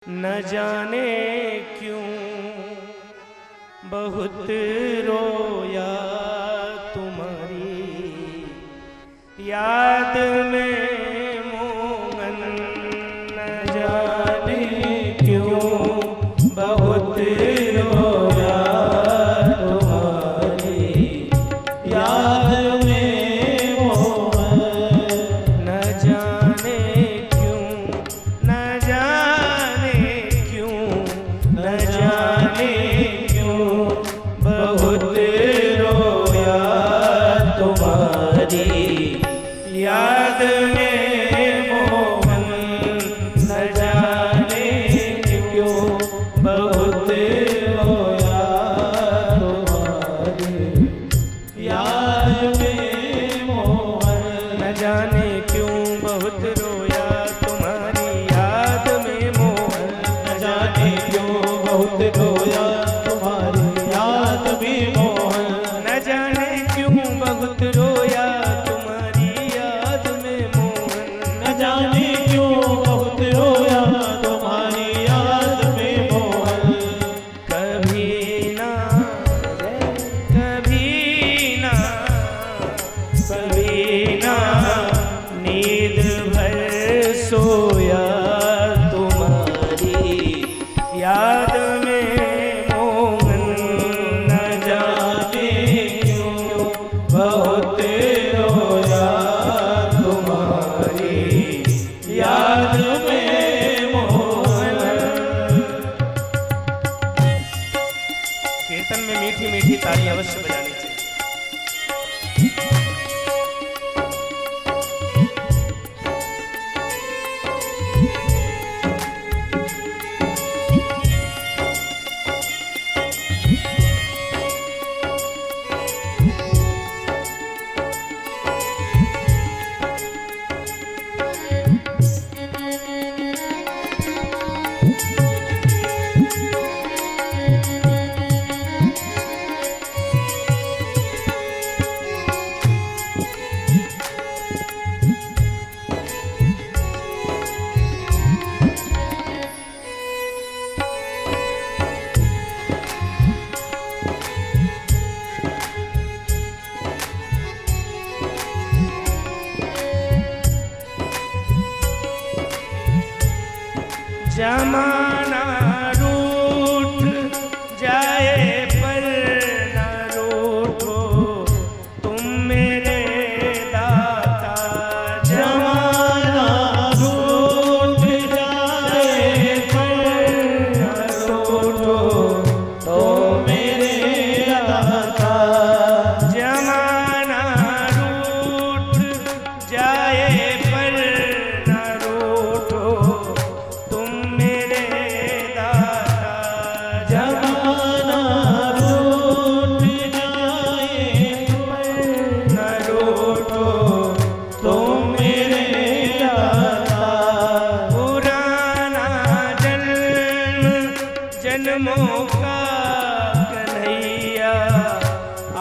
न जाने क्यों बहुत रोया तुम्हारी याद में मोहन। न जाने क्यों बहुत रोया तुम्हारी याद में मोहन। न जाने क्यों न जाने क्यों न जाने क्यों बहुत रोया तुम्हारी याद में मोहन। न जाने क्यों बहुत रोया तुम्हारी याद में मोहन। न जाने क्यों बहुत रोया तुम्हारी याद में मोहन। न जाने क्यों बहुत रोया तुम्हारी याद में मोहन। न जाने क्यों बहुत रोया तुम्हारी याद में मोहन। न जाने क्यों बहुत रोया तुम्हारी याद में मोहन। कभी ना कभी ना कभी ना नींद भर सोया तुम्हारी याद में मोहन। न जाने क्यों बहुत रोया तुम्हारी याद में मोहन। कीर्तन में मीठी मीठी ताली अवश्य बजानी चाहिए। जमाना रूठ जाए पर न रूठो तुम मेरे दाता। जमाना रूठ जाए पर न रूठो तो मेरे दाता। जमाना रूठ जाए पर न रूठो तुम मेरे दाता। जमाना रूठ जाए पर न रूठो तो मेरे दाता। पुराना जन्म जन्मों का कन्हैया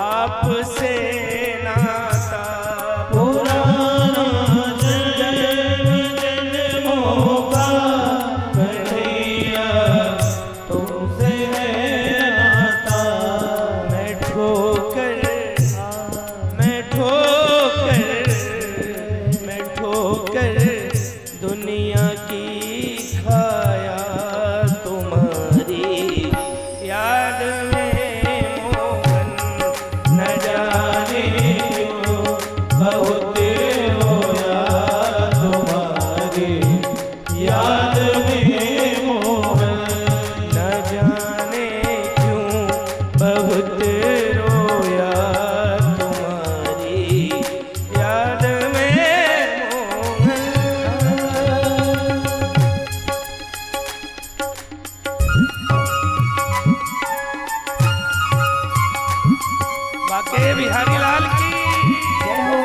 आपसे नाता। पुराना जन्म जन्मों का कन्हैया तुमसे है नाता। मैं ठोकर मैं ठोकर मैं ठोकर दुनिया की खाया तुम्हारी याद में मोहन। न जाने क्यों बहुत रोया तुम्हारी याद में मोहन। न जाने क्यों बहुत रोया तुम्हारी याद में मोहन। बाके बिहारी लाल की जय हो।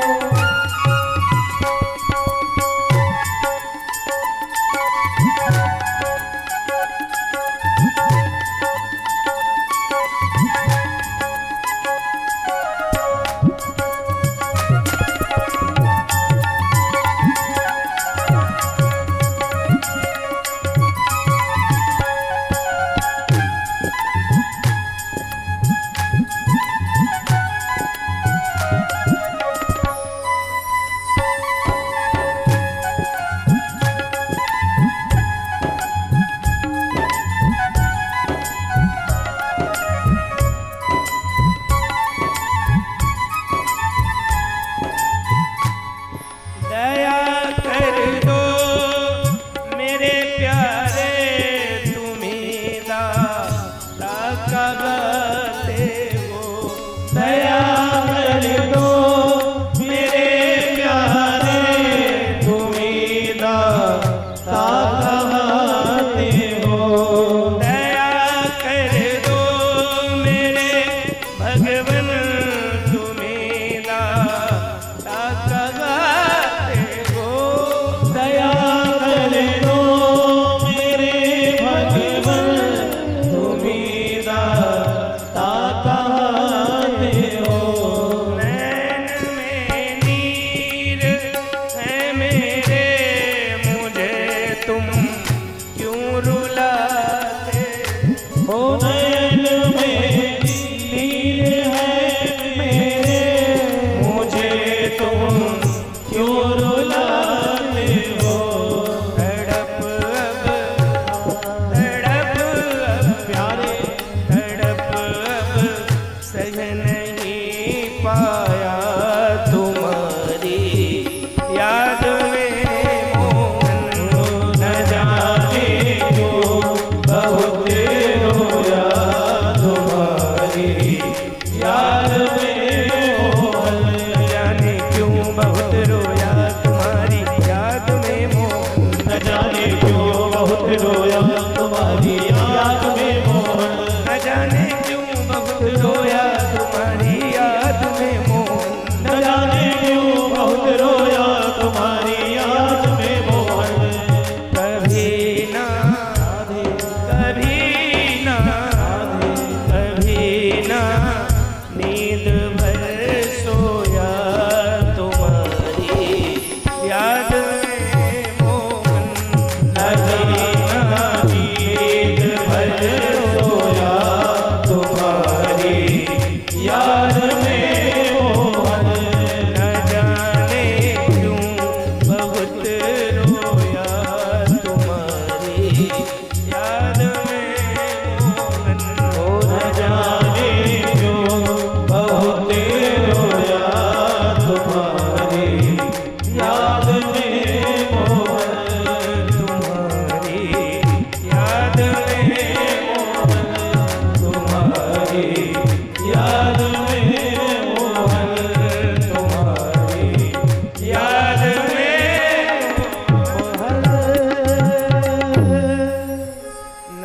राधे